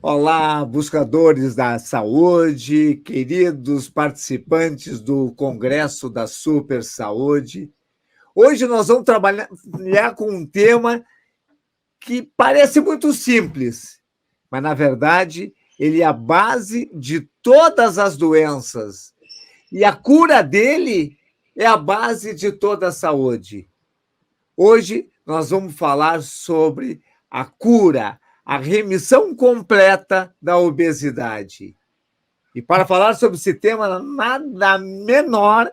Olá, buscadores da saúde, queridos participantes do Congresso da Super Saúde. Hoje nós vamos trabalhar com um tema que parece muito simples, mas, na verdade, ele é a base de todas as doenças. E a cura dele é a base de toda a saúde. Hoje nós vamos falar sobre a cura, a remissão completa da obesidade. E para falar sobre esse tema, nada menor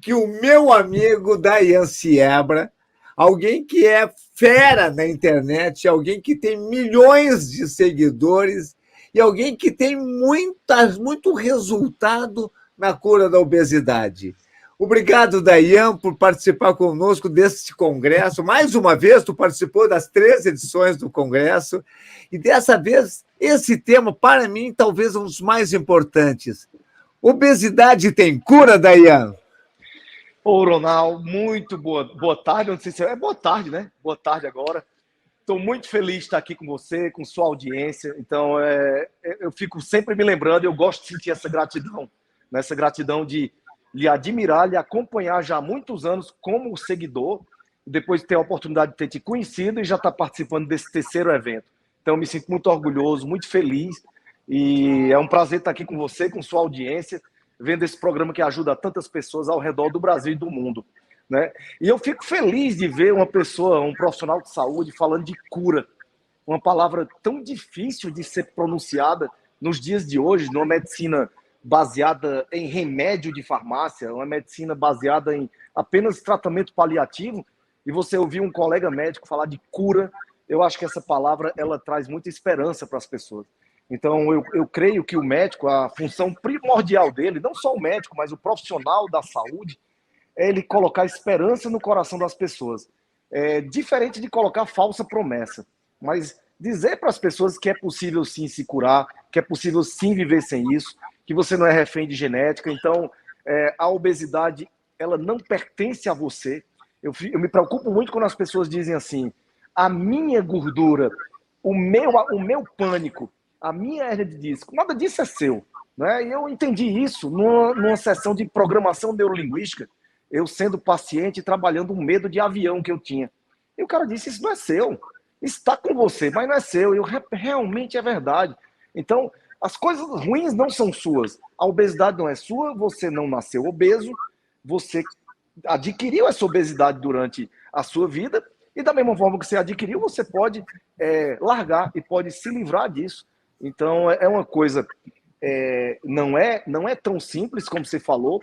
que o meu amigo Dayan Siebra, alguém que é fera na internet, alguém que tem milhões de seguidores e alguém que tem muito resultado na cura da obesidade. Obrigado, Dayan, por participar conosco deste congresso. Mais uma vez, tu participou das 3 edições do congresso, e dessa vez, esse tema, para mim, talvez um dos mais importantes. Obesidade tem cura, Dayan? Ô, Ronaldo, muito boa tarde. Não sei se é boa tarde, né? Boa tarde agora. Estou muito feliz de estar aqui com você, com sua audiência. Então, eu fico sempre me lembrando, eu gosto de sentir essa gratidão, né? Essa gratidão de lhe admirar, lhe acompanhar já há muitos anos como seguidor, depois de ter a oportunidade de ter te conhecido e já estar participando desse 3º evento. Então, eu me sinto muito orgulhoso, muito feliz, e é um prazer estar aqui com você, com sua audiência, vendo esse programa que ajuda tantas pessoas ao redor do Brasil e do mundo, né? E eu fico feliz de ver uma pessoa, um profissional de saúde, falando de cura, uma palavra tão difícil de ser pronunciada nos dias de hoje, numa medicina baseada em remédio de farmácia, uma medicina baseada em apenas tratamento paliativo, e você ouvir um colega médico falar de cura, eu acho que essa palavra ela traz muita esperança para as pessoas. Então, eu creio que o médico, a função primordial dele, não só o médico, mas o profissional da saúde, é ele colocar esperança no coração das pessoas. É diferente de colocar falsa promessa, mas dizer para as pessoas que é possível sim se curar, que é possível sim viver sem isso, que você não é refém de genética. Então, a obesidade, ela não pertence a você. Eu me preocupo muito quando as pessoas dizem assim, a minha gordura, o meu pânico, a minha hernia de disco, nada disso é seu, né? E eu entendi isso numa sessão de programação neurolinguística, eu sendo paciente, trabalhando um medo de avião que eu tinha. E o cara disse, isso não é seu, está com você, mas não é seu. E realmente é verdade. Então, as coisas ruins não são suas. A obesidade não é sua, você não nasceu obeso, você adquiriu essa obesidade durante a sua vida, e da mesma forma que você adquiriu, você pode largar e pode se livrar disso. Então, é uma coisa, não é tão simples como você falou,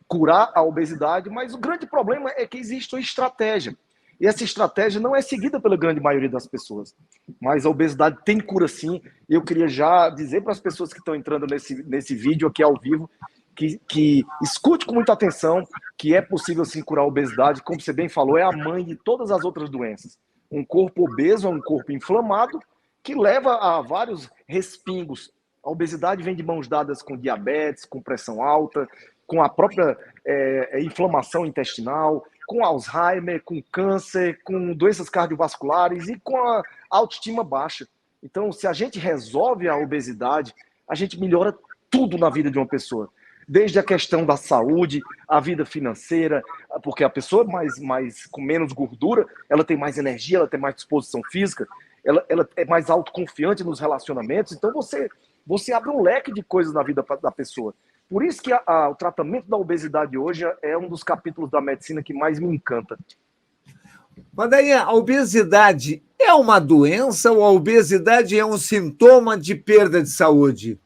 curar a obesidade, mas o grande problema é que existe uma estratégia. E essa estratégia não é seguida pela grande maioria das pessoas. Mas a obesidade tem cura sim. E eu queria já dizer para as pessoas que estão entrando nesse vídeo aqui ao vivo, que escute com muita atenção que é possível sim curar a obesidade. Como você bem falou, é a mãe de todas as outras doenças. Um corpo obeso é um corpo inflamado que leva a vários respingos. A obesidade vem de mãos dadas com diabetes, com pressão alta, com a própria inflamação intestinal, com Alzheimer, com câncer, com doenças cardiovasculares e com a autoestima baixa. Então, se a gente resolve a obesidade, a gente melhora tudo na vida de uma pessoa. Desde a questão da saúde, a vida financeira, porque a pessoa com menos gordura, ela tem mais energia, ela tem mais disposição física, ela é mais autoconfiante nos relacionamentos. Então, você abre um leque de coisas na vida da pessoa. Por isso que o tratamento da obesidade hoje é um dos capítulos da medicina que mais me encanta. Mas daí, a obesidade é uma doença ou a obesidade é um sintoma de perda de saúde?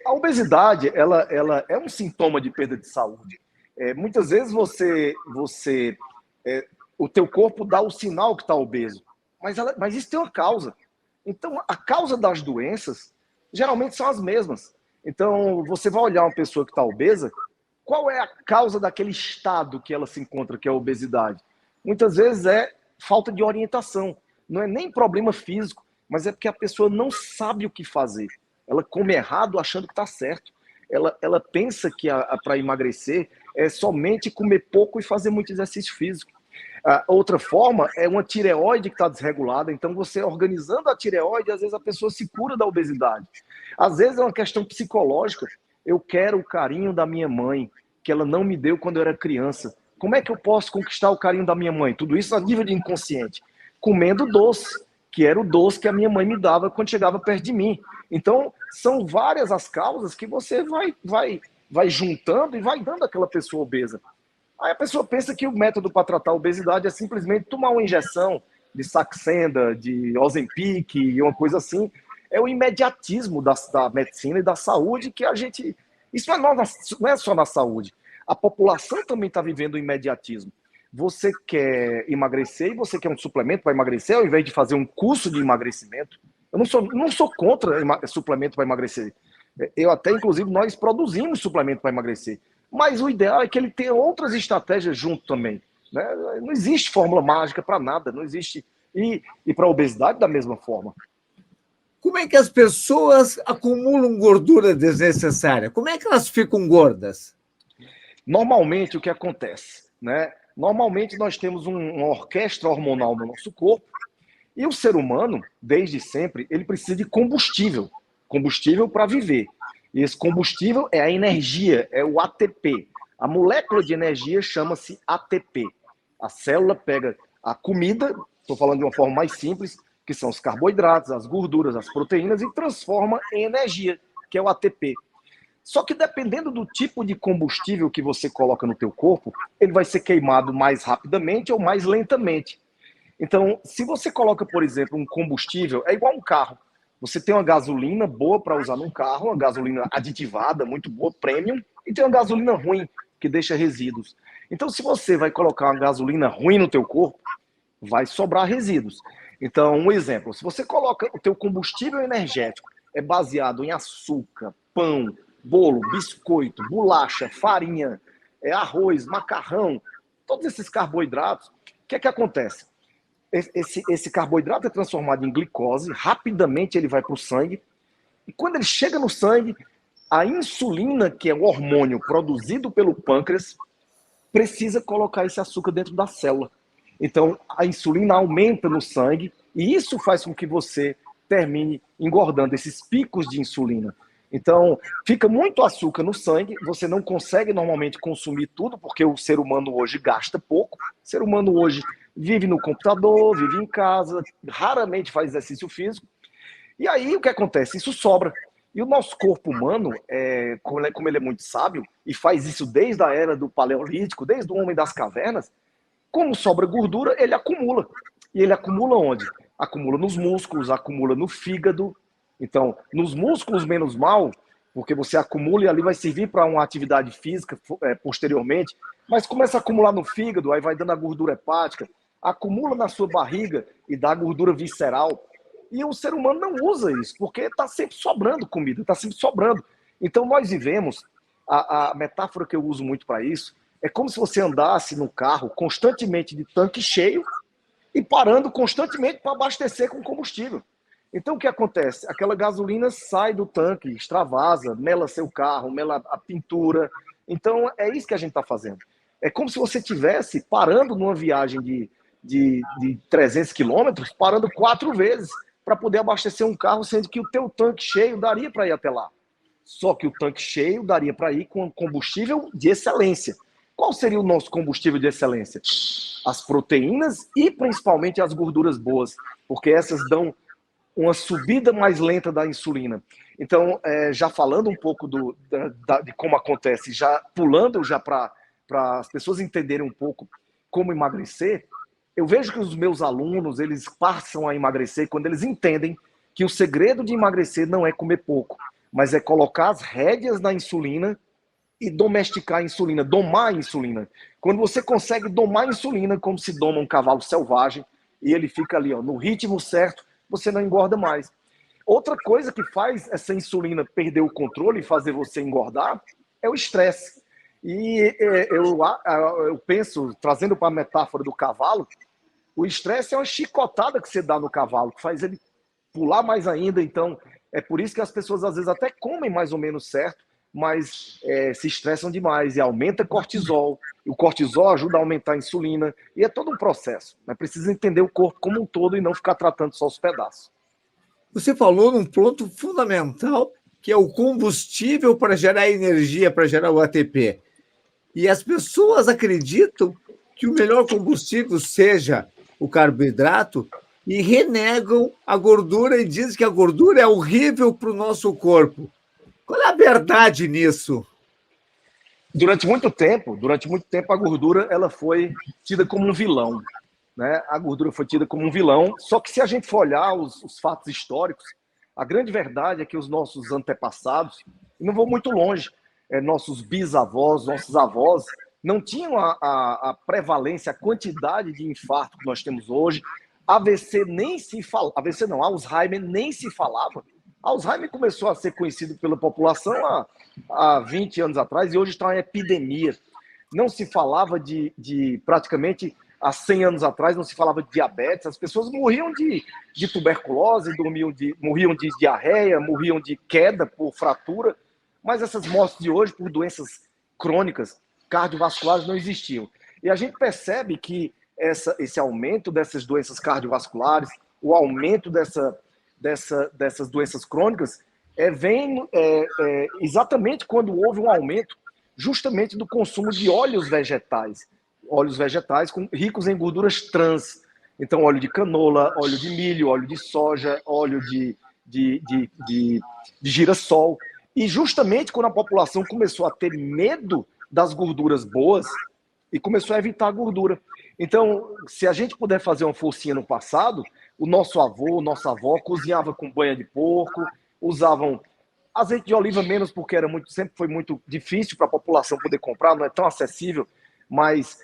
A obesidade, ela é um sintoma de perda de saúde. Muitas vezes o teu corpo dá o sinal que está obeso, mas isso tem uma causa. Então, a causa das doenças geralmente são as mesmas. Então, você vai olhar uma pessoa que está obesa, qual é a causa daquele estado que ela se encontra, que é a obesidade? Muitas vezes é falta de orientação. Não é nem problema físico, mas é porque a pessoa não sabe o que fazer. Ela come errado achando que está certo. Ela pensa que para emagrecer é somente comer pouco e fazer muito exercício físico. A outra forma é uma tireoide que está desregulada, então você organizando a tireoide, às vezes a pessoa se cura da obesidade. Às vezes é uma questão psicológica. Eu quero o carinho da minha mãe, que ela não me deu quando eu era criança. Como é que eu posso conquistar o carinho da minha mãe? Tudo isso a nível de inconsciente. Comendo doce, que era o doce que a minha mãe me dava quando chegava perto de mim. Então, são várias as causas que você vai juntando e vai dando àquela pessoa obesa. Aí a pessoa pensa que o método para tratar a obesidade é simplesmente tomar uma injeção de Saxenda, de Ozempic e uma coisa assim. É o imediatismo da medicina e da saúde que a gente... Isso não é só na saúde. A população também está vivendo o imediatismo. Você quer emagrecer e você quer um suplemento para emagrecer, ao invés de fazer um curso de emagrecimento. Eu não sou contra suplemento para emagrecer. Eu até, inclusive, nós produzimos suplemento para emagrecer. Mas o ideal é que ele tenha outras estratégias junto também. Né? Não existe fórmula mágica para nada, não existe. E para a obesidade, da mesma forma. Como é que as pessoas acumulam gordura desnecessária? Como é que elas ficam gordas? Normalmente, o que acontece? Né? Normalmente, nós temos uma orquestra hormonal no nosso corpo e o ser humano, desde sempre, ele precisa de combustível. Combustível para viver. E esse combustível é a energia, é o ATP. A molécula de energia chama-se ATP. A célula pega a comida, estou falando de uma forma mais simples, que são os carboidratos, as gorduras, as proteínas, e transforma em energia, que é o ATP. Só que dependendo do tipo de combustível que você coloca no teu corpo, ele vai ser queimado mais rapidamente ou mais lentamente. Então, se você coloca, por exemplo, um combustível, é igual um carro. Você tem uma gasolina boa para usar num carro, uma gasolina aditivada, muito boa, premium, e tem uma gasolina ruim, que deixa resíduos. Então, se você vai colocar uma gasolina ruim no teu corpo, vai sobrar resíduos. Então, um exemplo, se você coloca o teu combustível energético, é baseado em açúcar, pão, bolo, biscoito, bolacha, farinha, arroz, macarrão, todos esses carboidratos, o que é que acontece? Esse carboidrato é transformado em glicose, rapidamente ele vai para o sangue, e quando ele chega no sangue, a insulina, que é o hormônio produzido pelo pâncreas, precisa colocar esse açúcar dentro da célula. Então, a insulina aumenta no sangue, e isso faz com que você termine engordando esses picos de insulina. Então, fica muito açúcar no sangue, você não consegue normalmente consumir tudo, porque o ser humano hoje gasta pouco. O ser humano hoje vive no computador, vive em casa, raramente faz exercício físico. E aí, o que acontece? Isso sobra. E o nosso corpo humano, como ele é muito sábio, e faz isso desde a era do Paleolítico, desde o homem das cavernas, como sobra gordura, ele acumula. E ele acumula onde? Acumula nos músculos, acumula no fígado. Então, nos músculos menos mal, porque você acumula e ali vai servir para uma atividade física posteriormente, mas começa a acumular no fígado, aí vai dando a gordura hepática, acumula na sua barriga e dá gordura visceral. E o ser humano não usa isso, porque está sempre sobrando comida, está sempre sobrando. Então, nós vivemos, a metáfora que eu uso muito para isso, é como se você andasse no carro constantemente de tanque cheio e parando constantemente para abastecer com combustível. Então, o que acontece? Aquela gasolina sai do tanque, extravasa, mela seu carro, mela a pintura. Então, é isso que a gente está fazendo. É como se você estivesse parando numa viagem de 300 quilômetros, parando 4 vezes para poder abastecer um carro, sendo que o teu tanque cheio daria para ir até lá. Só que o tanque cheio daria para ir com combustível de excelência. Qual seria o nosso combustível de excelência? As proteínas e principalmente as gorduras boas, porque essas dão uma subida mais lenta da insulina. Então, já falando um pouco de como acontece, já pulando já para as pessoas entenderem um pouco como emagrecer, eu vejo que os meus alunos, eles passam a emagrecer quando eles entendem que o segredo de emagrecer não é comer pouco, mas é colocar as rédeas na insulina e domesticar a insulina, domar a insulina. Quando você consegue domar a insulina, como se doma um cavalo selvagem, e ele fica ali, ó, no ritmo certo, você não engorda mais. Outra coisa que faz essa insulina perder o controle e fazer você engordar é o estresse. E eu penso, trazendo para a metáfora do cavalo, o estresse é uma chicotada que você dá no cavalo, que faz ele pular mais ainda. Então, é por isso que as pessoas às vezes até comem mais ou menos certo, mas se estressam demais e aumenta cortisol. O cortisol ajuda a aumentar a insulina e é todo um processo. Né? Precisa entender o corpo como um todo e não ficar tratando só os pedaços. Você falou num ponto fundamental, que é o combustível para gerar energia, para gerar o ATP. E as pessoas acreditam que o melhor combustível seja o carboidrato e renegam a gordura e dizem que a gordura é horrível para o nosso corpo. Qual é a verdade nisso? Durante muito tempo, a gordura ela foi tida como um vilão. Né? A gordura foi tida como um vilão, só que se a gente for olhar os fatos históricos, a grande verdade é que os nossos antepassados, e não vou muito longe, nossos bisavós, nossos avós, não tinham a prevalência, a quantidade de infarto que nós temos hoje. AVC nem se fala, AVC não, Alzheimer nem se falava. Alzheimer começou a ser conhecido pela população há 20 anos atrás e hoje está uma epidemia. Não se falava de praticamente há 100 anos atrás, não se falava de diabetes, as pessoas morriam de tuberculose, morriam de diarreia, morriam de queda por fratura, mas essas mortes de hoje por doenças crônicas, cardiovasculares, não existiam. E a gente percebe que esse aumento dessas doenças cardiovasculares, o aumento dessas doenças crônicas, vem exatamente quando houve um aumento justamente do consumo de óleos vegetais ricos em gorduras trans. Então, óleo de canola, óleo de milho, óleo de soja, óleo de girassol. E justamente quando a população começou a ter medo das gorduras boas e começou a evitar a gordura. Então, se a gente puder fazer uma forcinha no passado, o nosso avô, nossa avó cozinhava com banha de porco, usavam azeite de oliva menos porque sempre foi muito difícil para a população poder comprar, não é tão acessível, mas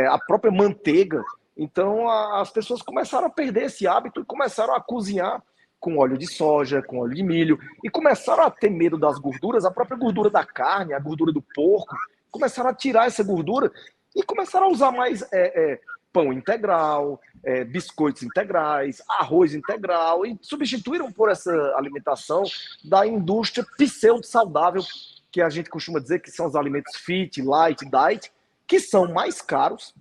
a própria manteiga. Então, as pessoas começaram a perder esse hábito e começaram a cozinhar com óleo de soja, com óleo de milho, e começaram a ter medo das gorduras, a própria gordura da carne, a gordura do porco, começaram a tirar essa gordura e começaram a usar mais pão integral, biscoitos integrais, arroz integral, e substituíram por essa alimentação da indústria pseudo-saudável, que a gente costuma dizer que são os alimentos fit, light, diet, que são mais caros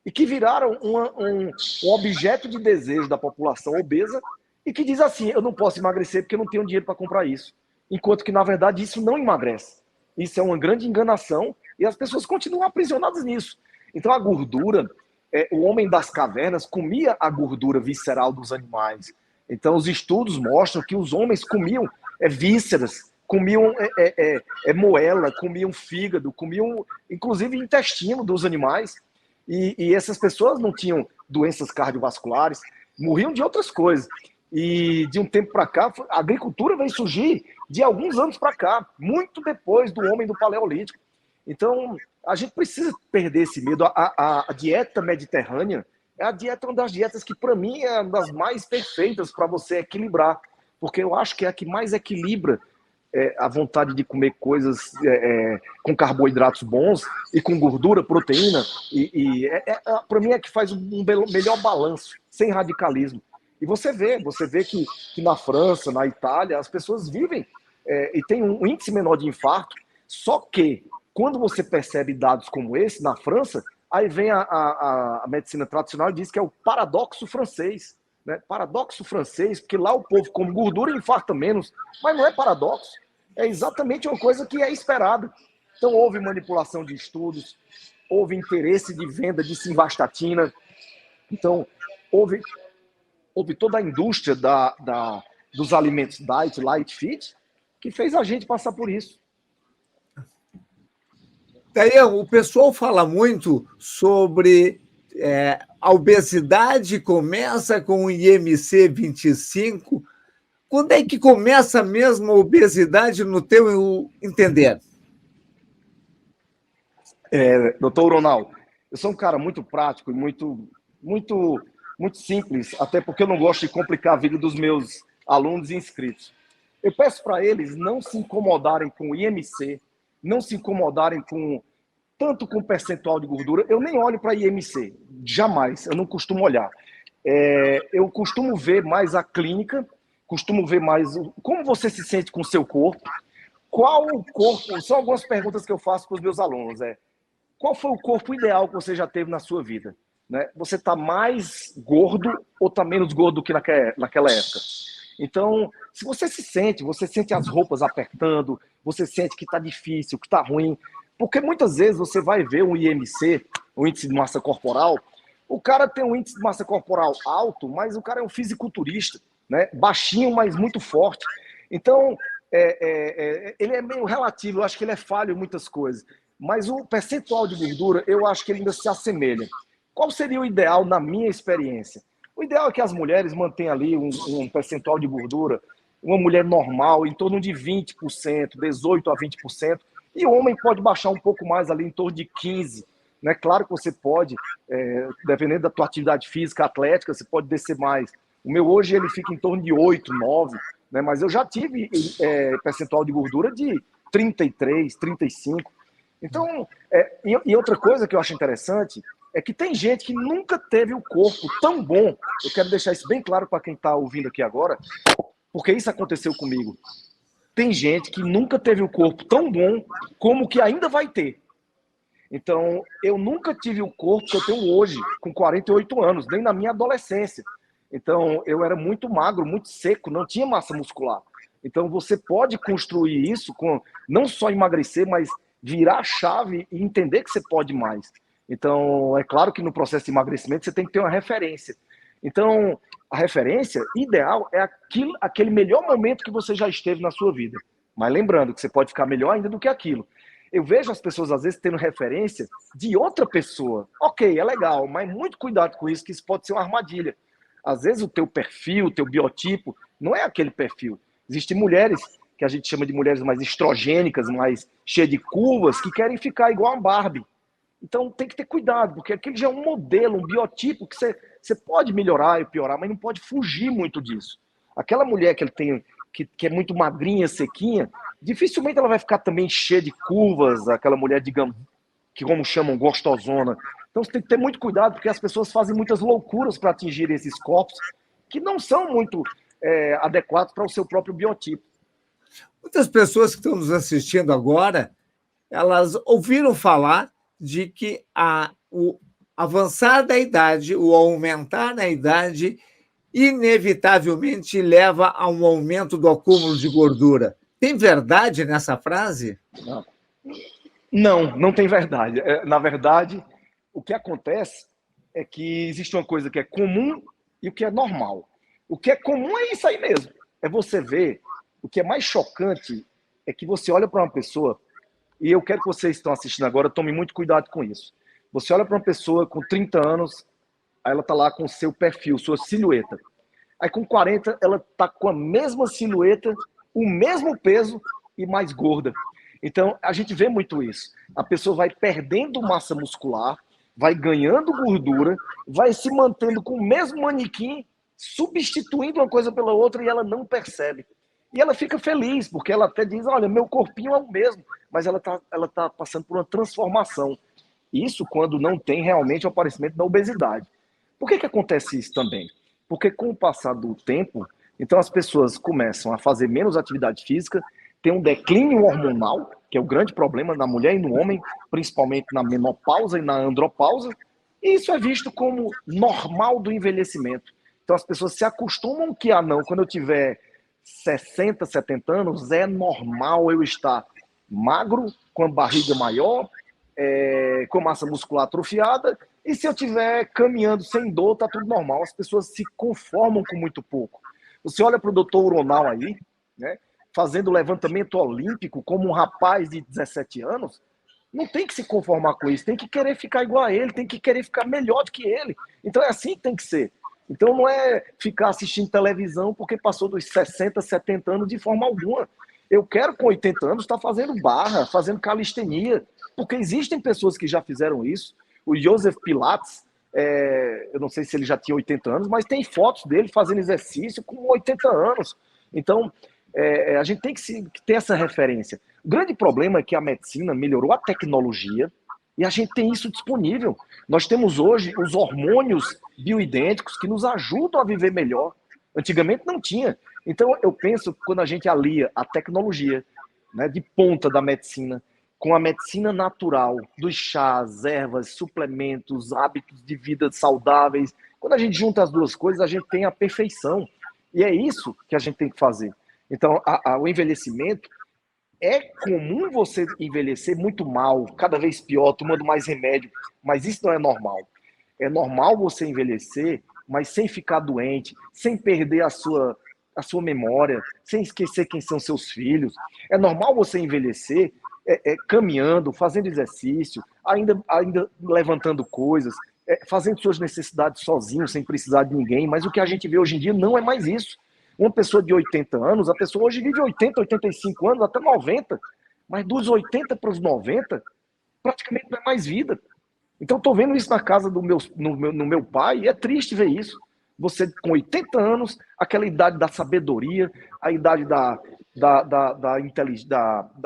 e que viraram um objeto de desejo da população obesa e que diz assim, eu não posso emagrecer porque eu não tenho dinheiro para comprar isso. Enquanto que, na verdade, isso não emagrece. Isso é uma grande enganação e as pessoas continuam aprisionadas nisso. Então, a gordura, o homem das cavernas comia a gordura visceral dos animais. Então, os estudos mostram que os homens comiam vísceras, comiam moela, comiam fígado, comiam, inclusive, intestino dos animais. E essas pessoas não tinham doenças cardiovasculares, morriam de outras coisas. E de um tempo para cá, a agricultura veio surgir de alguns anos para cá, muito depois do homem do Paleolítico. Então, a gente precisa perder esse medo. A dieta mediterrânea é a dieta, uma das dietas que, para mim, é uma das mais perfeitas para você equilibrar. Porque eu acho que é a que mais equilibra a vontade de comer coisas com carboidratos bons e com gordura, proteína. Para mim, é que faz um melhor balanço, sem radicalismo. E você vê que na França, na Itália, as pessoas vivem e têm um índice menor de infarto, só que quando você percebe dados como esse na França, aí vem a medicina tradicional e diz que é o paradoxo francês. Né? Paradoxo francês, porque lá o povo come gordura e infarta menos, mas não é paradoxo, é exatamente uma coisa que é esperada. Então houve manipulação de estudos, houve interesse de venda de simvastatina, então houve toda a indústria dos alimentos diet, light, fit, que fez a gente passar por isso. Daí, o pessoal fala muito sobre a obesidade começa com o IMC 25. Quando é que começa mesmo a obesidade no teu entender? Doutor Ronaldo, eu sou um cara muito prático e muito simples, até porque eu não gosto de complicar a vida dos meus alunos e inscritos. Eu peço para eles não se incomodarem com o IMC, não se incomodarem tanto com percentual de gordura. Eu nem olho para IMC, jamais, eu não costumo olhar. Eu costumo ver mais a clínica, costumo ver mais como você se sente com o seu corpo. qual o corpo... São algumas perguntas que eu faço para os meus alunos. Qual foi o corpo ideal que você já teve na sua vida? Né? Você está mais gordo ou está menos gordo do que naquela época? Então, se você sente as roupas apertando, você sente que está difícil, que está ruim, porque muitas vezes você vai ver um IMC, o índice de massa corporal, o cara tem um índice de massa corporal alto, mas o cara é um fisiculturista, né? Baixinho, mas muito forte. Então, ele é meio relativo, eu acho que ele é falho em muitas coisas, mas o percentual de gordura, eu acho que ele ainda se assemelha. Qual seria o ideal na minha experiência? O ideal é que as mulheres mantenham ali um percentual de gordura, uma mulher normal, em torno de 20%, 18% a 20%, e o homem pode baixar um pouco mais ali, em torno de 15%. Né? Claro que você pode, dependendo da tua atividade física, atlética, você pode descer mais. O meu hoje ele fica em torno de 8%, 9%, né? Mas eu já tive percentual de gordura de 33%, 35%. Então, e outra coisa que eu acho interessante é que tem gente que nunca teve o corpo tão bom. Eu quero deixar isso bem claro para quem está ouvindo aqui agora, porque isso aconteceu comigo. Tem gente que nunca teve o corpo tão bom como que ainda vai ter. Então, eu nunca tive o corpo que eu tenho hoje, com 48 anos, nem na minha adolescência. Então, eu era muito magro, muito seco, não tinha massa muscular. Então, você pode construir isso com não só emagrecer, mas virar a chave e entender que você pode mais. Então, é claro que no processo de emagrecimento você tem que ter uma referência. Então, a referência ideal é aquele melhor momento que você já esteve na sua vida. Mas lembrando que você pode ficar melhor ainda do que aquilo. Eu vejo as pessoas, às vezes, tendo referência de outra pessoa. Ok, é legal, mas muito cuidado com isso, que isso pode ser uma armadilha. Às vezes o teu perfil, o teu biotipo, não é aquele perfil. Existem mulheres que a gente chama de mulheres mais estrogênicas, mais cheias de curvas, que querem ficar igual a Barbie. Então tem que ter cuidado, porque aquele já é um modelo, um biotipo que você pode melhorar e piorar, mas não pode fugir muito disso. Aquela mulher que é muito magrinha, sequinha, dificilmente ela vai ficar também cheia de curvas, aquela mulher, digamos, que como chamam, gostosona. Então você tem que ter muito cuidado, porque as pessoas fazem muitas loucuras para atingir esses corpos que não são muito adequados para o seu próprio biotipo. Muitas pessoas que estão nos assistindo agora, elas ouviram falar de que o avançar da idade, o aumentar na idade, inevitavelmente leva a um aumento do acúmulo de gordura. Tem verdade nessa frase? Não tem verdade. Na verdade, o que acontece é que existe uma coisa que é comum e o que é normal. O que é comum é isso aí mesmo. É você ver. O que é mais chocante é que você olha para uma pessoa, e eu quero que vocês que estão assistindo agora tomem muito cuidado com isso. Você olha para uma pessoa com 30 anos, aí ela está lá com o seu perfil, sua silhueta. Aí com 40, ela está com a mesma silhueta, o mesmo peso e mais gorda. Então, a gente vê muito isso. A pessoa vai perdendo massa muscular, vai ganhando gordura, vai se mantendo com o mesmo manequim, substituindo uma coisa pela outra e ela não percebe. E ela fica feliz, porque ela até diz, olha, meu corpinho é o mesmo, mas ela tá passando por uma transformação. Isso quando não tem realmente o aparecimento da obesidade. Por que acontece isso também? Porque com o passar do tempo, então as pessoas começam a fazer menos atividade física, tem um declínio hormonal, que é o grande problema na mulher e no homem, principalmente na menopausa e na andropausa, e isso é visto como normal do envelhecimento. Então as pessoas se acostumam que, não, quando eu tiver 60, 70 anos, é normal eu estar magro, com a barriga maior, com massa muscular atrofiada, e se eu estiver caminhando sem dor, tá tudo normal. As pessoas se conformam com muito pouco. Você olha para o doutor Uronal aí, né, fazendo levantamento olímpico como um rapaz de 17 anos, não tem que se conformar com isso, tem que querer ficar igual a ele, tem que querer ficar melhor do que ele. Então é assim que tem que ser. Então não é ficar assistindo televisão porque passou dos 60, 70 anos de forma alguma. Eu quero com 80 anos estar fazendo barra, fazendo calistenia, porque existem pessoas que já fizeram isso. O Joseph Pilates, eu não sei se ele já tinha 80 anos, mas tem fotos dele fazendo exercício com 80 anos. Então, a gente tem que ter essa referência. O grande problema é que a medicina melhorou a tecnologia e a gente tem isso disponível. Nós temos hoje os hormônios bioidênticos que nos ajudam a viver melhor. Antigamente não tinha. Então, eu penso que quando a gente alia a tecnologia né, de ponta da medicina, com a medicina natural, dos chás, ervas, suplementos, hábitos de vida saudáveis. Quando a gente junta as duas coisas, a gente tem a perfeição. E é isso que a gente tem que fazer. Então, o envelhecimento, é comum você envelhecer muito mal, cada vez pior, tomando mais remédio, mas isso não é normal. É normal você envelhecer, mas sem ficar doente, sem perder a sua memória, sem esquecer quem são seus filhos. É normal você envelhecer caminhando, fazendo exercício, ainda levantando coisas, fazendo suas necessidades sozinho, sem precisar de ninguém. Mas o que a gente vê hoje em dia não é mais isso. Uma pessoa de 80 anos, a pessoa hoje vive 80, 85 anos, até 90. Mas dos 80 para os 90, praticamente não é mais vida. Então, estou vendo isso na casa no meu pai, e é triste ver isso. Você com 80 anos, aquela idade da sabedoria, a idade da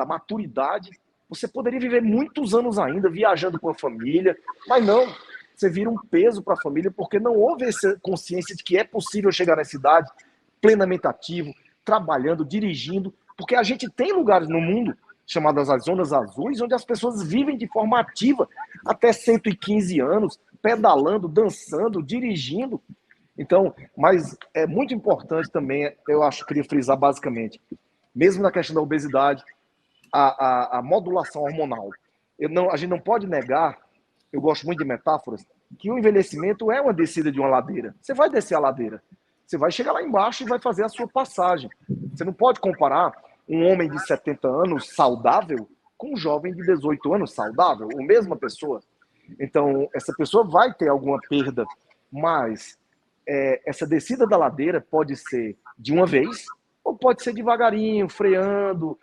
maturidade, você poderia viver muitos anos ainda, viajando com a família, mas não, você vira um peso para a família, porque não houve essa consciência de que é possível chegar nessa idade plenamente ativo, trabalhando, dirigindo, porque a gente tem lugares no mundo chamadas as zonas azuis, onde as pessoas vivem de forma ativa até 115 anos, pedalando, dançando, dirigindo. Então, mas é muito importante também, eu acho que queria frisar basicamente, mesmo na questão da obesidade, a modulação hormonal. A gente não pode negar, eu gosto muito de metáforas, que o envelhecimento é uma descida de uma ladeira. Você vai descer a ladeira, você vai chegar lá embaixo e vai fazer a sua passagem. Você não pode comparar um homem de 70 anos saudável com um jovem de 18 anos saudável, a mesma pessoa. Então, essa pessoa vai ter alguma perda, mas essa descida da ladeira pode ser de uma vez, ou pode ser devagarinho, freando,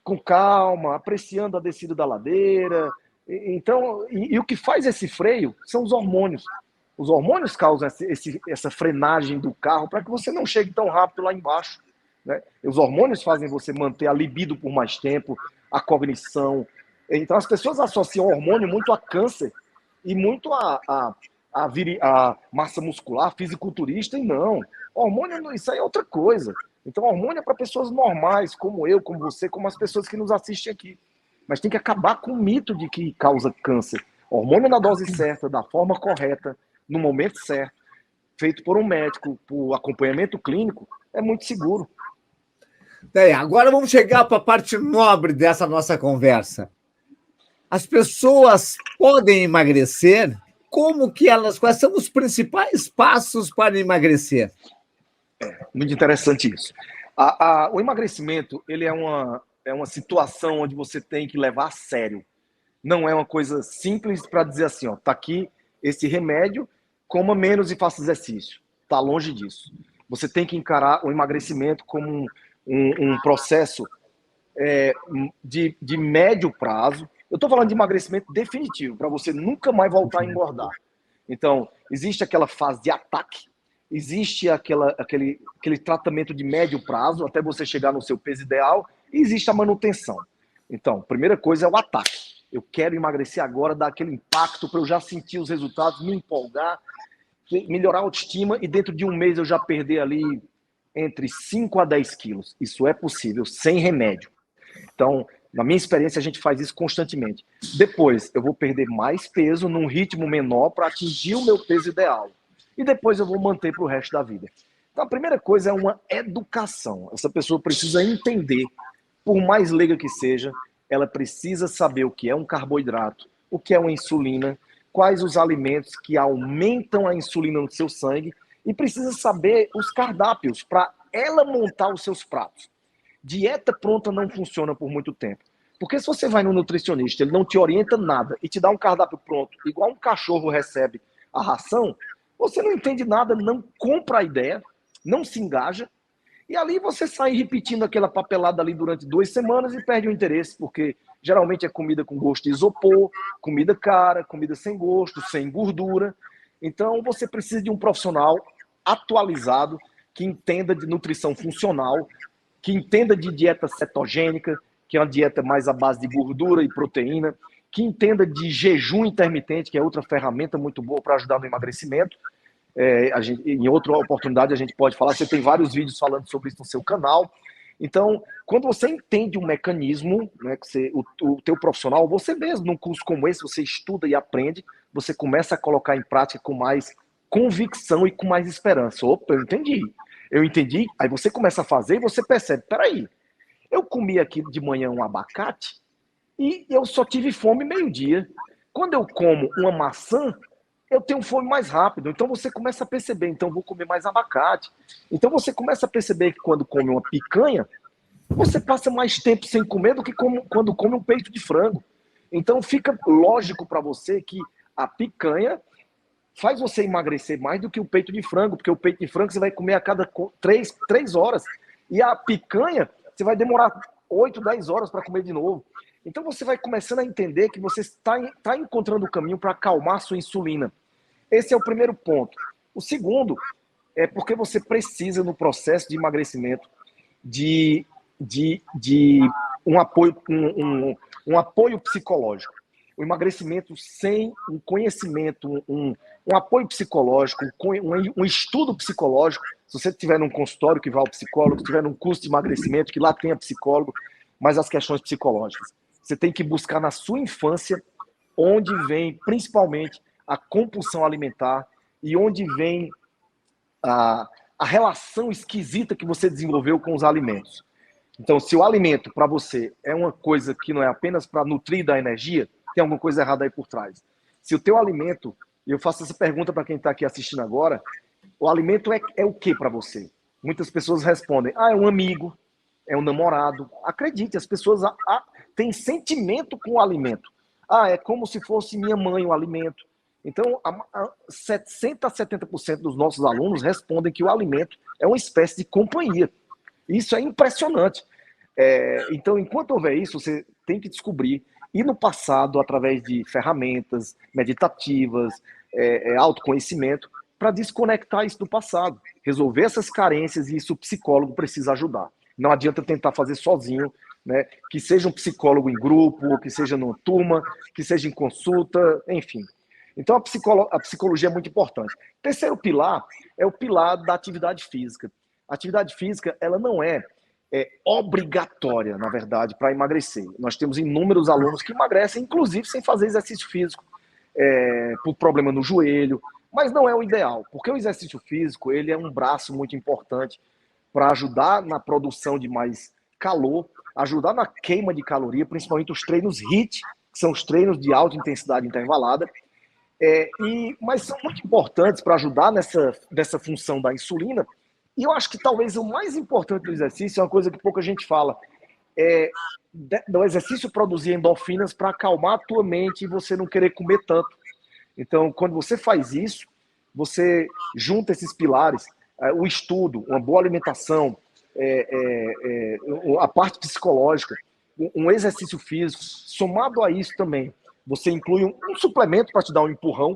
com calma, apreciando a descida da ladeira. Então, e o que faz esse freio são os hormônios. Os hormônios causam essa frenagem do carro para que você não chegue tão rápido lá embaixo. Né? Os hormônios fazem você manter a libido por mais tempo, a cognição. Então, as pessoas associam hormônio muito a câncer e muito a massa muscular, fisiculturista, e não. Hormônio, isso aí é outra coisa. Então, hormônio é para pessoas normais, como eu, como você, como as pessoas que nos assistem aqui. Mas tem que acabar com o mito de que causa câncer. Hormônio na dose certa, da forma correta, no momento certo, feito por um médico, por acompanhamento clínico, é muito seguro. Agora vamos chegar para a parte nobre dessa nossa conversa. As pessoas podem emagrecer? Quais são os principais passos para emagrecer? Muito interessante isso. O emagrecimento, ele é uma situação onde você tem que levar a sério. Não é uma coisa simples para dizer assim, ó, tá aqui esse remédio, coma menos e faça exercício. Tá longe disso. Você tem que encarar o emagrecimento como um processo de médio prazo. Eu estou falando de emagrecimento definitivo, para você nunca mais voltar a engordar. Então, existe aquela fase de ataque, existe aquele tratamento de médio prazo, até você chegar no seu peso ideal, e existe a manutenção. Então, primeira coisa é o ataque. Eu quero emagrecer agora, dar aquele impacto para eu já sentir os resultados, me empolgar, melhorar a autoestima, e dentro de um mês eu já perder ali entre 5 a 10 quilos. Isso é possível, sem remédio. Então, na minha experiência, a gente faz isso constantemente. Depois, eu vou perder mais peso num ritmo menor para atingir o meu peso ideal. E depois eu vou manter para o resto da vida. Então, a primeira coisa é uma educação. Essa pessoa precisa entender, por mais leiga que seja, ela precisa saber o que é um carboidrato, o que é uma insulina, quais os alimentos que aumentam a insulina no seu sangue, e precisa saber os cardápios para ela montar os seus pratos. Dieta pronta não funciona por muito tempo. Porque se você vai no nutricionista, ele não te orienta nada e te dá um cardápio pronto, igual um cachorro recebe a ração, você não entende nada, não compra a ideia, não se engaja, e ali você sai repetindo aquela papelada ali durante 2 semanas e perde o interesse, porque geralmente é comida com gosto de isopor, comida cara, comida sem gosto, sem gordura. Então você precisa de um profissional atualizado, que entenda de nutrição funcional, que entenda de dieta cetogênica, que é uma dieta mais à base de gordura e proteína, que entenda de jejum intermitente, que é outra ferramenta muito boa para ajudar no emagrecimento. Em outra oportunidade a gente pode falar, você tem vários vídeos falando sobre isso no seu canal. Então, quando você entende um mecanismo, né, que o teu profissional, você mesmo, num curso como esse, você estuda e aprende, você começa a colocar em prática com mais convicção e com mais esperança. Opa, eu entendi, aí você começa a fazer e você percebe, peraí, eu comi aqui de manhã um abacate e eu só tive fome meio-dia. Quando eu como uma maçã, eu tenho fome mais rápido. Então você começa a perceber, então vou comer mais abacate. Então você começa a perceber que quando come uma picanha, você passa mais tempo sem comer do que quando come um peito de frango. Então fica lógico para você que a picanha faz você emagrecer mais do que o peito de frango, porque o peito de frango você vai comer a cada 3 horas. E a picanha, você vai demorar 8, 10 horas para comer de novo. Então você vai começando a entender que você está encontrando o caminho para acalmar a sua insulina. Esse é o primeiro ponto. O segundo é porque você precisa, no processo de emagrecimento, de, de um apoio psicológico. O emagrecimento sem um conhecimento, um apoio psicológico, um estudo psicológico. Se você estiver num consultório que vá ao psicólogo, se estiver num curso de emagrecimento que lá tenha psicólogo, mas as questões psicológicas. Você tem que buscar na sua infância onde vem principalmente a compulsão alimentar e onde vem a relação esquisita que você desenvolveu com os alimentos. Então, se o alimento para você é uma coisa que não é apenas para nutrir da energia, tem alguma coisa errada aí por trás. Se o teu alimento, e eu faço essa pergunta para quem está aqui assistindo agora, o alimento é o que para você? Muitas pessoas respondem, é um amigo, é um namorado. Acredite, as pessoas têm sentimento com o alimento. É como se fosse minha mãe o alimento. Então, 60% a 70% dos nossos alunos respondem que o alimento é uma espécie de companhia. Isso é impressionante. Então, enquanto houver isso, você tem que descobrir, e no passado, através de ferramentas meditativas, autoconhecimento, para desconectar isso do passado, resolver essas carências, e isso o psicólogo precisa ajudar. Não adianta tentar fazer sozinho, né? Que seja um psicólogo em grupo, que seja numa turma, que seja em consulta, enfim. Então, a psicologia é muito importante. Terceiro pilar é o pilar da atividade física. A atividade física, ela não é obrigatória, na verdade, para emagrecer. Nós temos inúmeros alunos que emagrecem, inclusive sem fazer exercício físico, por problema no joelho, mas não é o ideal, porque o exercício físico ele é um braço muito importante para ajudar na produção de mais calor, ajudar na queima de caloria, principalmente os treinos HIIT, que são os treinos de alta intensidade intervalada, mas são muito importantes para ajudar nessa função da insulina. E eu acho que talvez o mais importante do exercício é uma coisa que pouca gente fala, do exercício produzir endorfinas para acalmar a tua mente e você não querer comer tanto. Então, quando você faz isso, você junta esses pilares, o estudo, uma boa alimentação, a parte psicológica, um exercício físico, somado a isso também, você inclui um suplemento para te dar um empurrão.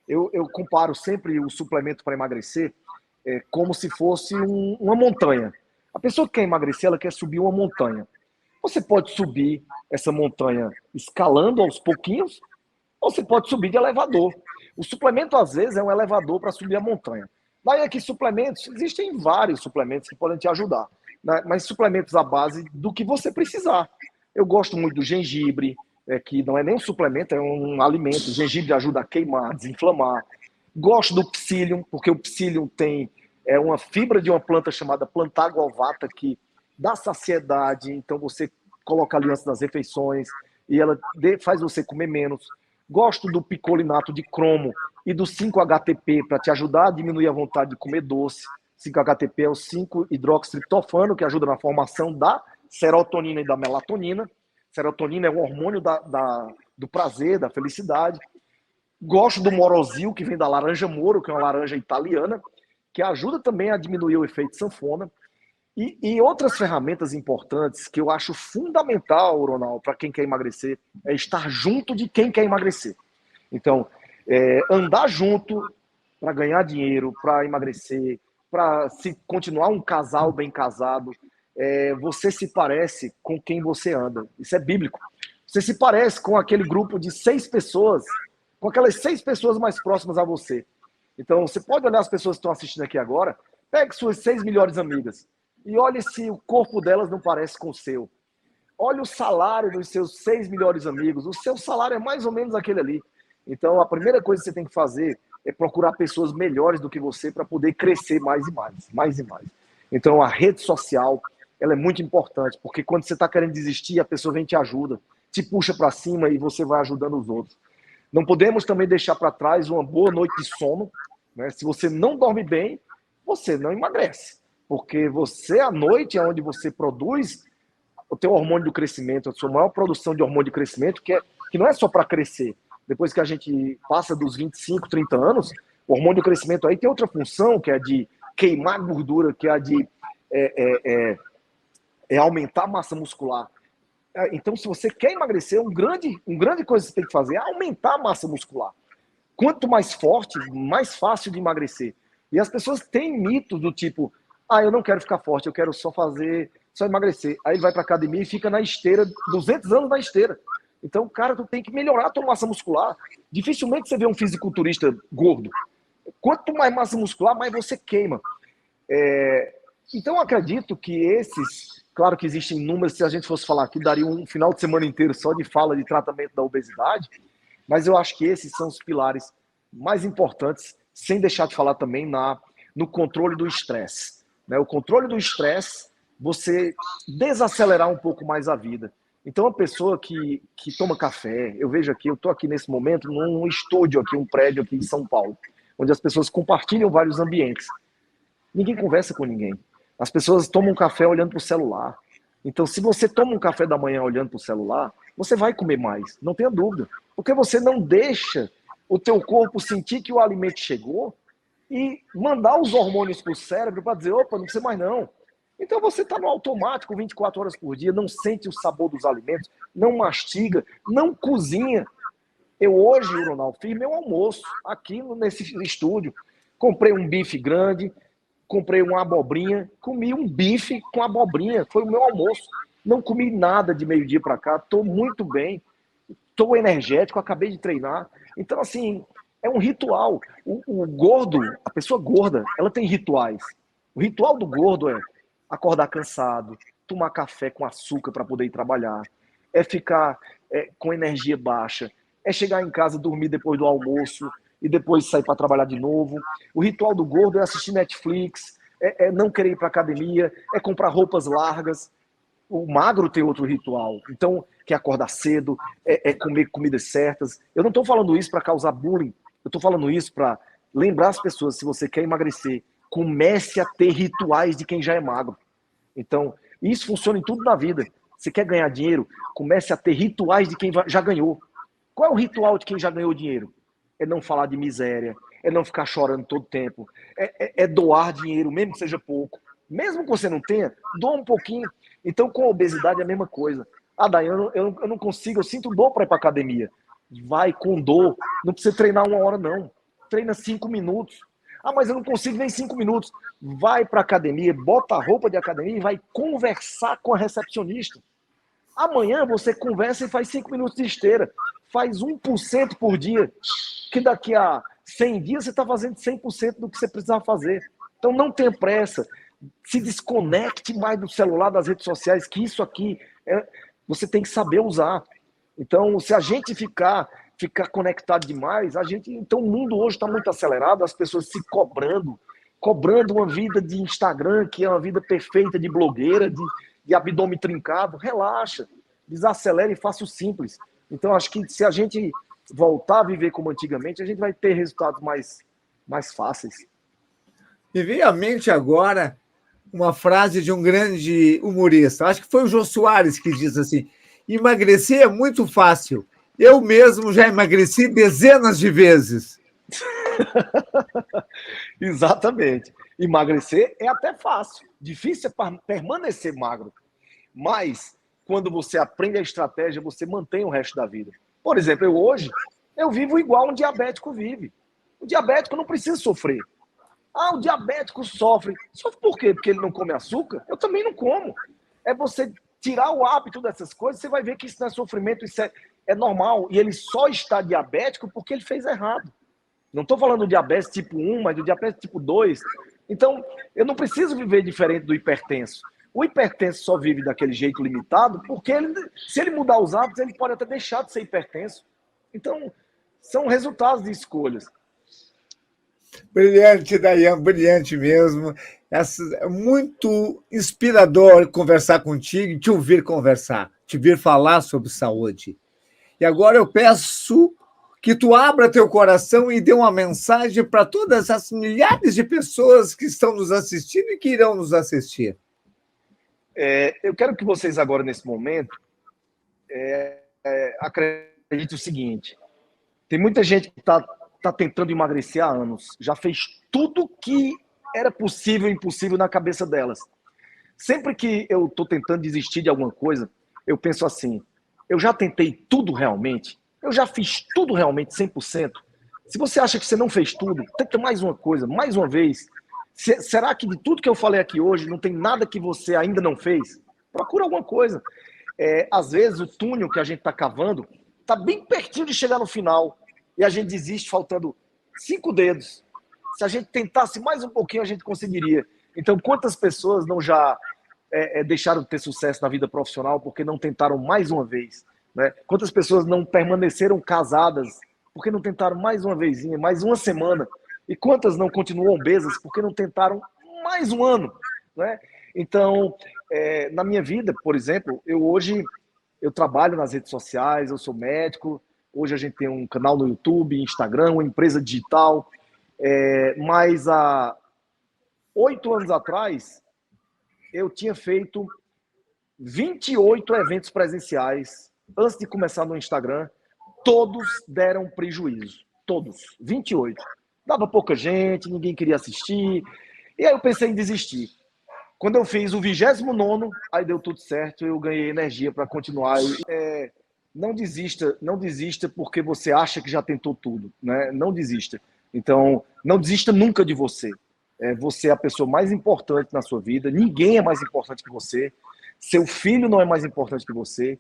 Eu comparo sempre o suplemento para emagrecer como se fosse uma montanha. A pessoa que quer emagrecer, ela quer subir uma montanha. Você pode subir essa montanha escalando aos pouquinhos, ou você pode subir de elevador. O suplemento, às vezes, é um elevador para subir a montanha. Daí aqui, suplementos, existem vários suplementos que podem te ajudar, né? Mas suplementos à base do que você precisar. Eu gosto muito do gengibre, que não é nem um suplemento, é um alimento. O gengibre ajuda a queimar, a desinflamar. Gosto do psyllium, porque o psyllium tem uma fibra de uma planta chamada plantago alvata, que dá saciedade, então você coloca ali antes das refeições, e ela faz você comer menos. Gosto do picolinato de cromo e do 5-HTP para te ajudar a diminuir a vontade de comer doce. 5-HTP é o 5-hidroxitriptofano, que ajuda na formação da serotonina e da melatonina. Serotonina é o hormônio do prazer, da felicidade. Gosto do Morosil, que vem da laranja moro, que é uma laranja italiana, que ajuda também a diminuir o efeito sanfona. E outras ferramentas importantes que eu acho fundamental, Ronaldo, para quem quer emagrecer, é estar junto de quem quer emagrecer. Então, andar junto para ganhar dinheiro, para emagrecer, para se continuar um casal bem casado, você se parece com quem você anda. Isso é bíblico. Você se parece com aquele grupo de 6 pessoas, com aquelas 6 pessoas mais próximas a você. Então, você pode olhar as pessoas que estão assistindo aqui agora, pegue suas 6 melhores amigas. e olhe se o corpo delas não parece com o seu. Olha o salário dos seus 6 melhores amigos. O seu salário é mais ou menos aquele ali. Então, a primeira coisa que você tem que fazer é procurar pessoas melhores do que você para poder crescer mais e mais, mais e mais. Então, a rede social, ela é muito importante, porque quando você está querendo desistir, a pessoa vem e te ajuda, te puxa para cima e você vai ajudando os outros. Não podemos também deixar para trás uma boa noite de sono, né? Se você não dorme bem, você não emagrece, porque você, à noite, é onde você produz o teu hormônio do crescimento, a sua maior produção de hormônio de crescimento, que não é só para crescer. Depois que a gente passa dos 25, 30 anos, o hormônio do crescimento aí tem outra função, que é de queimar gordura, que é a de aumentar a massa muscular. Então, se você quer emagrecer, um grande coisa que você tem que fazer é aumentar a massa muscular. Quanto mais forte, mais fácil de emagrecer. E as pessoas têm mitos do tipo, eu não quero ficar forte, eu quero só emagrecer. Aí ele vai para academia e fica na esteira, 200 anos na esteira. Então, cara, tu tem que melhorar a tua massa muscular. Dificilmente você vê um fisiculturista gordo. Quanto mais massa muscular, mais você queima. Então, eu acredito que claro que existem números, se a gente fosse falar aqui, daria um final de semana inteiro só de fala de tratamento da obesidade, mas eu acho que esses são os pilares mais importantes, sem deixar de falar também no controle do estresse. Né? O controle do estresse, você desacelerar um pouco mais a vida. Então, a pessoa que toma café, eu vejo aqui, eu estou aqui nesse momento num estúdio aqui, um prédio aqui em São Paulo, onde as pessoas compartilham vários ambientes. Ninguém conversa com ninguém. As pessoas tomam café olhando para o celular. Então, se você toma um café da manhã olhando para o celular, você vai comer mais, não tenha dúvida. Porque você não deixa o teu corpo sentir que o alimento chegou e mandar os hormônios para o cérebro para dizer, opa, não precisa mais não. Então você está no automático 24 horas por dia, não sente o sabor dos alimentos, não mastiga, não cozinha. Eu hoje, Ronaldo, fiz meu almoço aqui nesse estúdio. Comprei um bife grande, comprei uma abobrinha, comi um bife com abobrinha, foi o meu almoço. Não comi nada de meio-dia para cá, estou muito bem, estou energético, acabei de treinar. Então, assim, é um ritual. O gordo, a pessoa gorda, ela tem rituais. O ritual do gordo é acordar cansado, tomar café com açúcar para poder ir trabalhar, é ficar com energia baixa, é chegar em casa, dormir depois do almoço, e depois sair para trabalhar de novo. O ritual do gordo é assistir Netflix, é não querer ir para academia, é comprar roupas largas. O magro tem outro ritual, então, que é acordar cedo, é comer comidas certas. Eu não estou falando isso para causar bullying, eu estou falando isso para lembrar as pessoas, se você quer emagrecer, comece a ter rituais de quem já é magro. Então, isso funciona em tudo na vida. Você quer ganhar dinheiro? Comece a ter rituais de quem já ganhou. Qual é o ritual de quem já ganhou dinheiro? É não falar de miséria, é não ficar chorando todo tempo, é doar dinheiro, mesmo que seja pouco. Mesmo que você não tenha, doa um pouquinho. Então, com a obesidade é a mesma coisa. Daiane, eu não consigo, eu sinto dor para ir para academia. Vai com dor, não precisa treinar 1 hora, não. Treina 5 minutos. Mas eu não consigo nem 5 minutos. Vai para academia, bota a roupa de academia e vai conversar com a recepcionista. Amanhã você conversa e faz 5 minutos de esteira. Faz 1% por dia, que daqui a 100 dias você está fazendo 100% do que você precisava fazer. Então não tenha pressa. Se desconecte mais do celular, das redes sociais, que isso aqui você tem que saber usar. Então, se a gente ficar conectado demais, então o mundo hoje está muito acelerado, as pessoas se cobrando uma vida de Instagram, que é uma vida perfeita de blogueira, de abdômen trincado. Relaxa, desacelere e faça o simples. Então, acho que se a gente voltar a viver como antigamente, a gente vai ter resultados mais fáceis. Me veio à mente agora uma frase de um grande humorista. Acho que foi o Jô Soares que diz assim: emagrecer é muito fácil. Eu mesmo já emagreci dezenas de vezes. Exatamente. Emagrecer é até fácil. Difícil é permanecer magro. Mas, quando você aprende a estratégia, você mantém o resto da vida. Por exemplo, hoje, eu vivo igual um diabético vive. O diabético não precisa sofrer. O diabético sofre. Sofre por quê? Porque ele não come açúcar? Eu também não como. É você tirar o hábito dessas coisas, você vai ver que isso não é sofrimento, isso é normal. E ele só está diabético porque ele fez errado. Não estou falando do diabetes tipo 1, mas do diabetes tipo 2. Então, eu não preciso viver diferente do hipertenso. O hipertenso só vive daquele jeito limitado porque se ele mudar os hábitos, ele pode até deixar de ser hipertenso. Então, são resultados de escolhas. Brilhante, Dayan, brilhante mesmo. É muito inspirador conversar contigo e te ouvir conversar, te ouvir falar sobre saúde. E agora eu peço que tu abra teu coração e dê uma mensagem para todas as milhares de pessoas que estão nos assistindo e que irão nos assistir. Eu quero que vocês agora, nesse momento, acreditem o seguinte. Tem muita gente que está tentando emagrecer há anos. Já fez tudo que era possível e impossível na cabeça delas. Sempre que eu estou tentando desistir de alguma coisa, eu penso assim, eu já tentei tudo realmente? Eu já fiz tudo realmente 100%? Se você acha que você não fez tudo, tenta mais uma coisa, mais uma vez. Será que de tudo que eu falei aqui hoje, não tem nada que você ainda não fez? Procura alguma coisa. Às vezes, o túnel que a gente está cavando está bem pertinho de chegar no final e a gente desiste faltando 5 dedos. Se a gente tentasse mais um pouquinho, a gente conseguiria. Então, quantas pessoas não já deixaram de ter sucesso na vida profissional porque não tentaram mais uma vez? Né? Quantas pessoas não permaneceram casadas porque não tentaram mais uma vezinha, mais uma semana? E quantas não continuam obesas porque não tentaram mais um ano? Né? Então, na minha vida, por exemplo, hoje eu trabalho nas redes sociais, eu sou médico, hoje a gente tem um canal no YouTube, Instagram, uma empresa digital, mas há 8 anos atrás, eu tinha feito 28 eventos presenciais antes de começar no Instagram, todos deram prejuízo, todos, 28. Dava pouca gente, ninguém queria assistir, e aí eu pensei em desistir. Quando eu fiz o 29º, aí deu tudo certo, eu ganhei energia para continuar. Não desista porque você acha que já tentou tudo, né? Não desista. Então, não desista nunca de você. Você é a pessoa mais importante na sua vida, ninguém é mais importante que você, seu filho não é mais importante que você,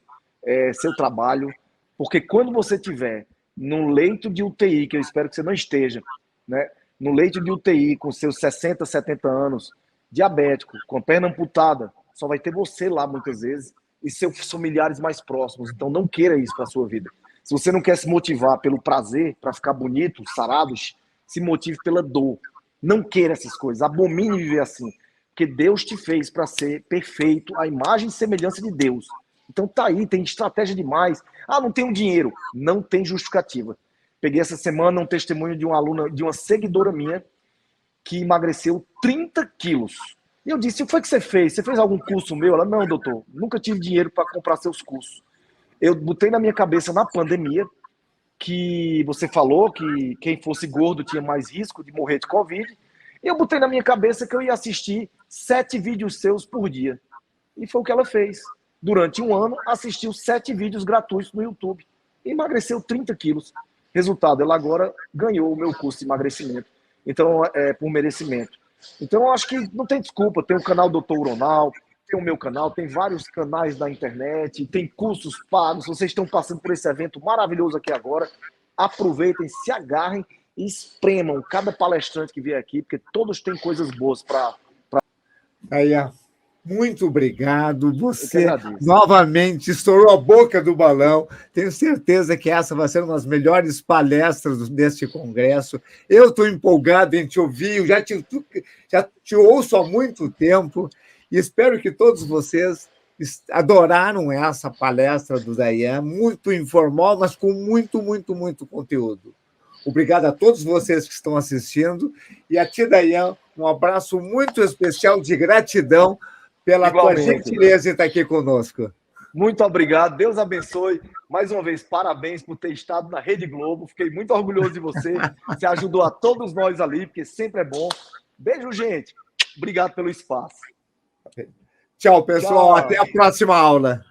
seu trabalho, porque quando você estiver no leito de UTI, que eu espero que você não esteja, né? No leito de UTI, com seus 60, 70 anos, diabético, com a perna amputada, só vai ter você lá muitas vezes e seus familiares mais próximos. Então não queira isso para a sua vida. Se você não quer se motivar pelo prazer, para ficar bonito, sarado, se motive pela dor. Não queira essas coisas, abomine viver assim. Porque Deus te fez para ser perfeito, a imagem e semelhança de Deus. Então tá aí, tem estratégia demais. Ah, não tenho dinheiro. Não tem justificativa. Peguei essa semana um testemunho de uma aluna, de uma seguidora minha, que emagreceu 30 quilos. E eu disse, o que foi que você fez? Você fez algum curso meu? Ela, não, doutor, nunca tive dinheiro para comprar seus cursos. Eu botei na minha cabeça na pandemia que você falou que quem fosse gordo tinha mais risco de morrer de Covid. E eu botei na minha cabeça que eu ia assistir 7 vídeos seus por dia. E foi o que ela fez. Durante um ano, assistiu 7 vídeos gratuitos no YouTube. E emagreceu 30 quilos. Resultado, ela agora ganhou o meu curso de emagrecimento. Então, por merecimento. Então, eu acho que não tem desculpa. Tem o canal Dr. Ronald, tem o meu canal, tem vários canais da internet, tem cursos pagos. Vocês estão passando por esse evento maravilhoso aqui agora. Aproveitem, se agarrem e espremam cada palestrante que vier aqui, porque todos têm coisas boas para... Aí, muito obrigado. Você novamente estourou a boca do balão. Tenho certeza que essa vai ser uma das melhores palestras deste congresso. Eu estou empolgado em te ouvir, já te ouço há muito tempo e espero que todos vocês adoraram essa palestra do Dayan, muito informal, mas com muito, muito, muito conteúdo. Obrigado a todos vocês que estão assistindo e a ti, Dayan, um abraço muito especial de gratidão pela tua gentileza em estar aqui conosco. Muito obrigado, Deus abençoe. Mais uma vez, parabéns por ter estado na Rede Globo. Fiquei muito orgulhoso de você. Você ajudou a todos nós ali, porque sempre é bom. Beijo, gente. Obrigado pelo espaço. Tchau, pessoal. Tchau. Até a próxima aula.